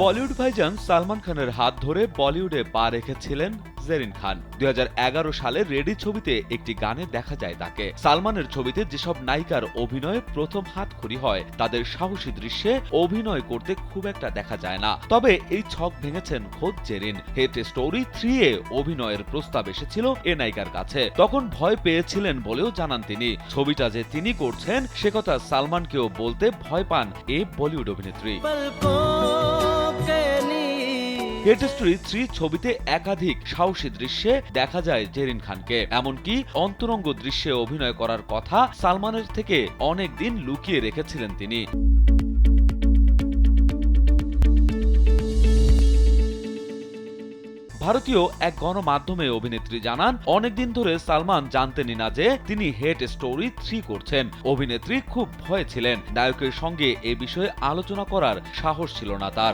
বলিউড ভাইজান সালমান খানের হাত ধরে বলিউডে পা রেখেছিলেন জেরিন খান। 2011 সালে রেডি ছবিতে একটি গানে দেখা যায় তাকে। সালমানের ছবিতে যেসব নায়িকার অভিনয়ে প্রথম হাতখড়ি হয় তাদের সাহসী দৃশ্যে অভিনয় করতে খুব একটা দেখা যায় না। তবে এই ছক ভেঙেছেন খোদ জেরিন। হেট স্টোরি 3 এ অভিনয়ের প্রস্তাব এসেছিল এ নায়িকার কাছে, তখন ভয় পেয়েছিলেন বলেও জানান তিনি। ছবিটা যে তিনি করছেন সে কথা সালমানকেও বলতে ভয় পান এ বলিউড অভিনেত্রী। হেট স্টোরি 3 ছবিতে একাধিক সাহসী দৃশ্যে দেখা যায় জেরিন খানকে। এমনকি অন্তরঙ্গ দৃশ্যে অভিনয় করার কথা সালমানের থেকে অনেক দিন লুকিয়ে রেখেছিলেন তিনি। ভারতীয় এক গণমাধ্যমে অভিনেত্রী জানান, অনেকদিন ধরে সালমান জানতেনই না যে তিনি হেট স্টোরি 3 করছেন। অভিনেত্রী খুব ভয়ে ছিলেন। নায়কের সঙ্গে এ বিষয়ে আলোচনা করার সাহস ছিল না তার।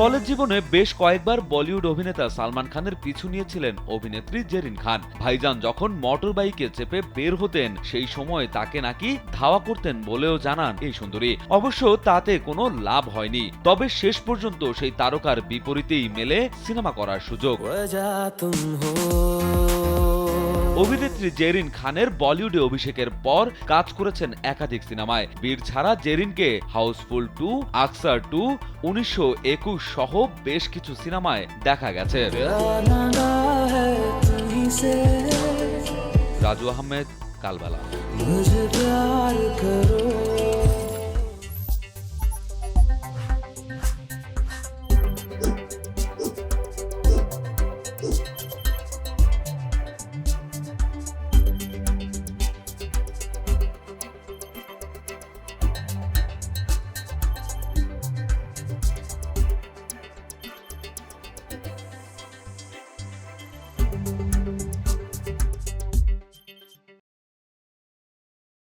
কলেজ জীবনে বেশ কয়েকবার বলিউড অভিনেতা সালমান খানের পিছু নিয়েছিলেন অভিনেত্রী জেরিন খান। ভাইজান যখন মোটর বাইকে চেপে বের হতেন সেই সময় তাকে নাকি ধাওয়া করতেন বলেও জানান এই সুন্দরী। অবশ্য তাতে কোনো লাভ হয়নি। তবে শেষ পর্যন্ত সেই তারকার বিপরীতেই মেলে সিনেমা করার সুযোগ। অভিনেত্রী জেরিন খানের বলিউডে অভিষেকের পর কাজ করেছেন একাধিক সিনেমায়। বীর ছাড়া জেরিনকে হাউসফুল 2, আকসার 2, 1921 সহ বেশ কিছু সিনেমায় দেখা গেছে। রাজু আহমেদ, কালবেলা।